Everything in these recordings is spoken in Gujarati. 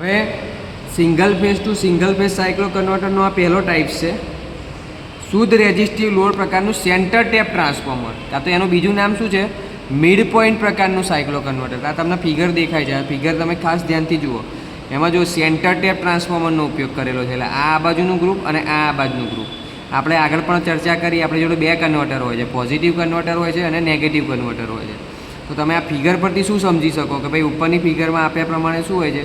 હવે single phase to single phase સાયક્લો કન્વર્ટરનો આ પહેલો ટાઈપ છે શુદ્ધ રેઝિસ્ટિવ લોડ પ્રકારનું સેન્ટર ટેપ ટ્રાન્સફોર્મર, કાં તો એનું બીજું નામ શું છે મિડ પોઈન્ટ પ્રકારનું સાયક્લો કન્વર્ટર. આ તમને ફિગર દેખાય છે, આ ફિગર તમે ખાસ ધ્યાનથી જુઓ. એમાં જો સેન્ટર ટેપ ટ્રાન્સફોર્મરનો ઉપયોગ કરેલો છે, એટલે આ બાજુનું ગ્રુપ અને આ બાજુનું ગ્રુપ. આપણે આગળ પણ ચર્ચા કરી, આપણી જોડે બે કન્વર્ટર હોય છે, પોઝિટિવ કન્વર્ટર હોય છે અને નેગેટિવ કન્વર્ટર હોય છે. તો તમે આ ફિગર પરથી શું સમજી શકો કે ભાઈ ઉપરની ફિગરમાં આપ્યા પ્રમાણે શું હોય છે,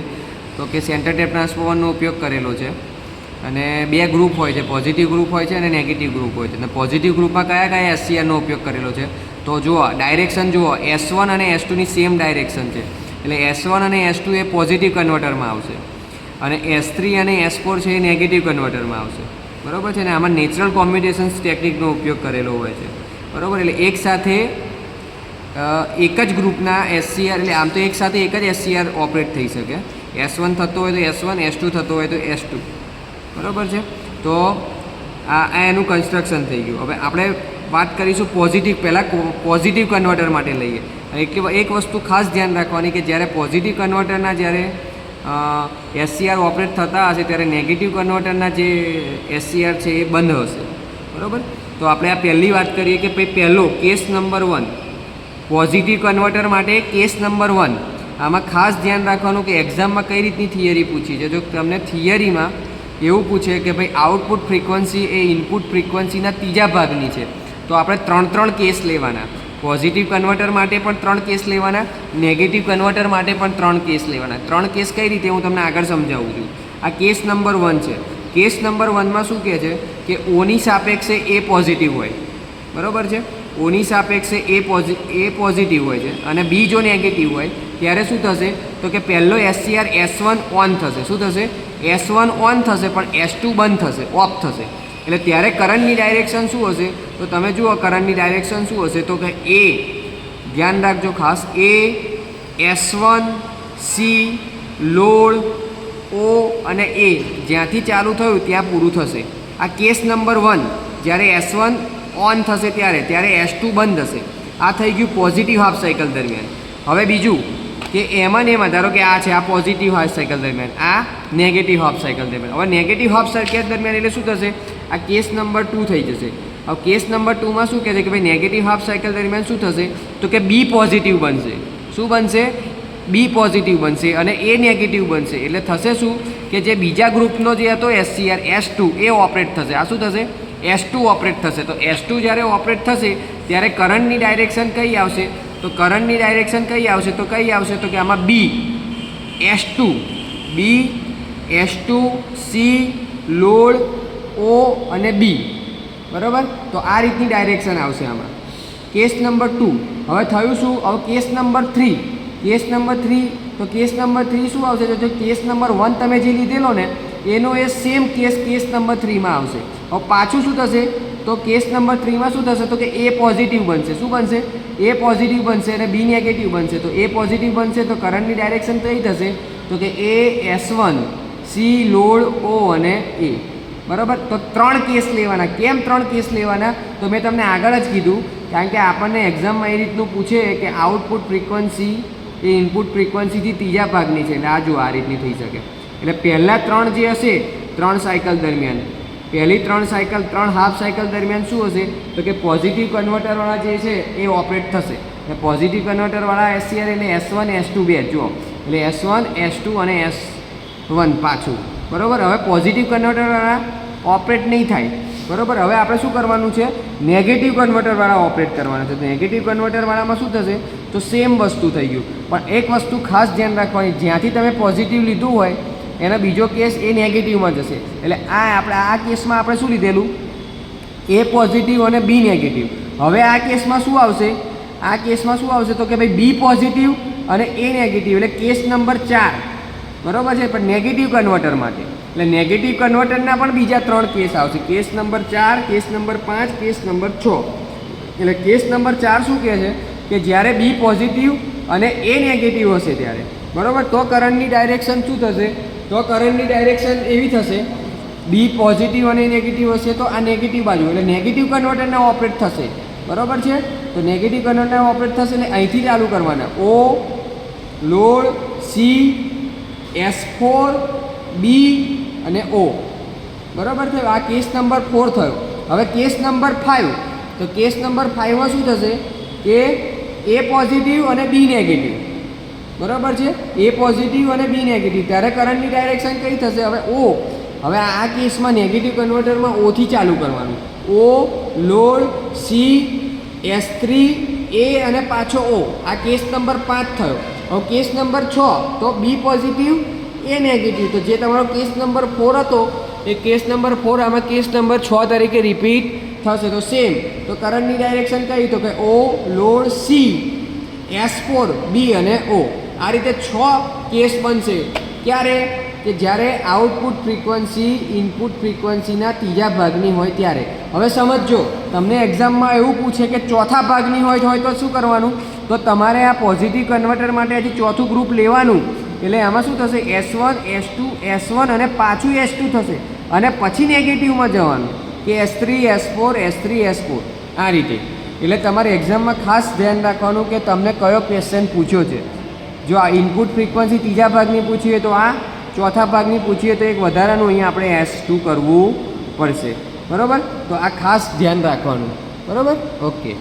તો કે સેન્ટર ટેપ ટ્રાન્સફોર્મરનો ઉપયોગ કરેલો છે અને બે ગ્રુપ હોય છે, પોઝિટિવ ગ્રુપ હોય છે અને નેગેટિવ ગ્રુપ હોય છે. અને પોઝિટિવ ગ્રુપમાં કયા કયા એસસીઆરનો ઉપયોગ કરેલો છે, તો જુઓ ડાયરેક્શન જુઓ, S1 અને S2ની સેમ ડાયરેક્શન છે, એટલે S1 અને S2 એ પોઝિટિવ કન્વર્ટરમાં આવશે અને S3 અને S4 છે એ નેગેટિવ કન્વર્ટરમાં આવશે. બરાબર છે ને. આમાં નેચરલ કોમ્બિનેશન્સ ટેકનિકનો ઉપયોગ કરેલો હોય છે. બરાબર, એટલે એક સાથે એક જ ગ્રુપના એસસીઆર, એટલે આમ તો એક સાથે એક જ એસસીઆર ઓપરેટ થઈ શકે. S1 થતો હોય તો S1, S2 થતો હોય તો S2. બરાબર છે. તો આ એનું કન્સ્ટ્રક્શન થઈ ગયું. હવે આપણે વાત કરીશું પોઝિટિવ. પહેલાં પોઝિટિવ કન્વર્ટર માટે લઈએ. એક વસ્તુ ખાસ ધ્યાન રાખવાની કે જ્યારે પોઝિટિવ કન્વર્ટરના જ્યારે એસસીઆર ઓપરેટ થતા હશે ત્યારે નેગેટિવ કન્વર્ટરના જે એસસીઆર છે એ બંધ હશે. બરાબર. તો આપણે આ પહેલી વાત કરીએ કે ભાઈ પહેલો કેસ નંબર 1 પોઝિટિવ કન્વર્ટર માટે કેસ નંબર 1. આમાં ખાસ ધ્યાન રાખવાનું કે એક્ઝામમાં કઈ રીતની થિયરી પૂછી છે. જો તમને થિયરીમાં એવું પૂછે કે ભાઈ આઉટપુટ ફ્રીક્વન્સી એ ઇનપુટ ફ્રીક્વન્સીના ત્રીજા ભાગની છે, તો આપણે 3 કેસ લેવાના. પોઝિટિવ કન્વર્ટર માટે પણ 3 કેસ લેવાના, નેગેટિવ કન્વર્ટર માટે પણ 3 કેસ લેવાના. 3 કેસ કઈ રીતે હું તમને આગળ સમજાવું છું. આ કેસ નંબર 1 છે. કેસ નંબર 1માં શું કહે છે કે ઓની સાપેક્ષે એ પોઝિટિવ હોય. બરાબર છે. ઓની સાપેક્ષે એ પોઝિટિવ હોય છે અને બી જો નેગેટિવ હોય ત્યારે શું થશે, તો કે પહેલો એસસીઆર S1 ઓન થશે. શું થશે? S1 ઓન થશે પણ S2 બંધ થશે, ઓફ થશે. એટલે ત્યારે કરંટની ડાયરેક્શન શું હશે, તો તમે જુઓ કરંટની ડાયરેક્શન શું હશે, તો કે એ, ધ્યાન રાખજો ખાસ, એ S1 C લોડ O અને A જ્યાંથી ચાલુ થયું ત્યાં પૂરું થશે. આ કેસ નંબર 1 જ્યારે S1 ઓન થશે ત્યારે S2 બંધ થશે. આ થઈ ગયું પોઝિટિવ હાફ સાયકલ દરમિયાન. હવે બીજું કે એમાં ને એમાં ધારો કે આ છે, આ પોઝિટિવ હાફ સાયકલ દરમિયાન, આ નેગેટિવ હાફ સાયકલ દરમિયાન. હવે નેગેટિવ હાફ સાયકલ દરમિયાન એટલે શું થશે, આ કેસ નંબર 2 થઈ જશે. હવે કેસ નંબર 2માં શું કહે છે કે ભાઈ નેગેટિવ હાફ સાયકલ દરમિયાન શું થશે, તો કે બી પોઝિટિવ બનશે. શું બનશે? બી પોઝિટિવ બનશે અને એ નેગેટિવ બનશે. એટલે થશે શું કે જે બીજા ગ્રુપનો જે હતો એસસીઆર S2 એ ઓપરેટ થશે. આ શું થશે? S2 ઓપરેટ થશે. તો S2 જ્યારે ઓપરેટ થશે ત્યારે કરંટની ડાયરેક્શન કઈ આવશે, તો કરંટની ડાયરેક્શન કઈ આવશે, તો કઈ આવશે, તો કે આમાં બી S2 C લોડ O અને B. બરાબર. તો આ રીતની ડાયરેક્શન આવશે આમાં. Case number 2. હવે થયું શું, હવે કેસ નંબર 3. કેસ નંબર 3, તો કેસ નંબર 3 શું આવશે, તો કેસ નંબર 1 તમે જે લીધેલો ને એનો એ સેમ કેસ નંબર 3માં આવશે. હવે પાછું શું થશે, તો કેસ નંબર 3માં શું થશે, તો કે એ પોઝિટિવ બનશે. શું બનશે? એ પોઝિટિવ બનશે અને બી નેગેટિવ બનશે. તો એ પોઝિટિવ બનશે તો કરંટની ડાયરેક્શન કઈ થશે, તો કે એ S1 C લોડ O અને A. બરાબર. તો 3 કેસ લેવાના. કેમ 3 કેસ લેવાના, તો મેં તમને આગળ જ કીધું, કારણ કે આપણને એક્ઝામમાં એ રીતનું પૂછે કે આઉટપુટ ફ્રીક્વન્સી એ ઇનપુટ ફ્રીક્વન્સીથી ત્રીજા ભાગની છે. એટલે આ જો આ રીતની થઈ શકે. એટલે પહેલાં 3 જે હશે 3 સાયકલ દરમિયાન, પહેલી 3 સાયકલ 3 હાફ સાયકલ દરમિયાન શું હશે, તો કે પોઝિટિવ કન્વર્ટરવાળા જે છે એ ઓપરેટ થશે. એટલે પોઝિટિવ કન્વર્ટરવાળા એસસીઆર એટલે S1 S2 બે જુઓ, એટલે S1 S2 અને S1 પાછું. બરાબર. હવે પોઝિટિવ કન્વર્ટરવાળા ઓપરેટ નહીં થાય. બરાબર. હવે આપણે શું કરવાનું છે, નેગેટિવ કન્વર્ટરવાળા ઓપરેટ કરવાના છે. તો નેગેટિવ કન્વર્ટરવાળામાં શું થશે, તો સેમ વસ્તુ થઈ ગયું. પણ એક વસ્તુ ખાસ ધ્યાન રાખવાની, જ્યાંથી તમે પોઝિટિવ લીધું હોય એનો બીજો કેસ એ નેગેટિવમાં જશે. એટલે આ કેસમાં આપણે શું લીધેલું, એ પોઝિટિવ અને બી નેગેટિવ. હવે આ કેસમાં શું આવશે, આ કેસમાં શું આવશે, તો કે ભાઈ બી પોઝિટિવ અને એ નેગેટિવ. એટલે કેસ નંબર 4. બરાબર છે. પણ નેગેટિવ કન્વર્ટર માટે, એટલે નેગેટિવ કન્વર્ટરના પણ બીજા 3 કેસ આવશે. Case number 4, case number 5, case number 6. એટલે કેસ નંબર 4 શું કહે છે કે જ્યારે બી પોઝિટિવ અને એ નેગેટિવ હશે ત્યારે. બરાબર. તો કરંટની ડાયરેક્શન શું થશે, તો કરંટની ડાયરેક્શન એવી થશે, બી પોઝિટિવ અને નેગેટિવ હશે તો આ નેગેટિવ બાજુ, એટલે નેગેટિવ કન્વર્ટરના ઓપરેટ થશે. બરાબર છે. તો નેગેટિવ કન્વર્ટરના ઓપરેટ થશે એટલે અહીંથી ચાલુ કરવાના. O લોડ C S4 બી અને ઓ. બરાબર થયું. આ કેસ નંબર 4 થયો. હવે કેસ નંબર 5. તો કેસ નંબર 5માં શું થશે કે એ પોઝિટિવ અને બી નેગેટિવ. બરાબર છે, એ પોઝિટિવ અને બી નેગેટિવ. ત્યારે કરંટની ડાયરેક્શન કઈ થશે હવે ઓ. હવે આ કેસમાં નેગેટિવ કન્વર્ટરમાં ઓથી ચાલુ કરવાનું. ઓ લોડ સી S3 એ અને પાછો ઓ. આ કેસ નંબર 5 થયો. હવે કેસ નંબર 6 તો બી પોઝિટિવ એ નેગેટિવ. તો જે તમારો કેસ નંબર 4 હતો એ કેસ નંબર 4 આમાં કેસ નંબર 6 તરીકે રિપીટ થશે. તો સેમ. તો કરંટની ડાયરેક્શન કઈ? તો કે ઓ લોડ સી S4 બી અને ઓ. આ રીતે 6 કેસ બનશે. ક્યારે? કે જ્યારે આઉટપુટ ફ્રીક્વન્સી ઇનપુટ ફ્રીક્વન્સીના ત્રીજા ભાગની હોય ત્યારે. હવે સમજો, તમને એક્ઝામમાં એવું પૂછે કે ચોથા ભાગની હોય તો શું કરવાનું? તો તમારે આ પોઝિટિવ કન્વર્ટર માટે હજી ચોથું ગ્રુપ લેવાનું. એટલે આમાં શું થશે? S1 S2 S1 અને પાછું S2 થશે અને પછી નેગેટિવમાં જવાનું કે S3 S4 S3 S4. આ રીતે. એટલે તમારે એક્ઝામમાં ખાસ ધ્યાન રાખવાનું કે તમને કયો ક્વેશ્ચન પૂછ્યો છે. જો આ ઇનપુટ ફ્રીક્વન્સી ત્રીજા ભાગની પૂછીએ તો આ, ચોથા ભાગની પૂછીએ તો એક વધારાનું અહીંયા આપણે S2 કરવું પડશે. બરાબર? તો આ ખાસ ધ્યાન રાખવાનું. બરાબર? ઓકે.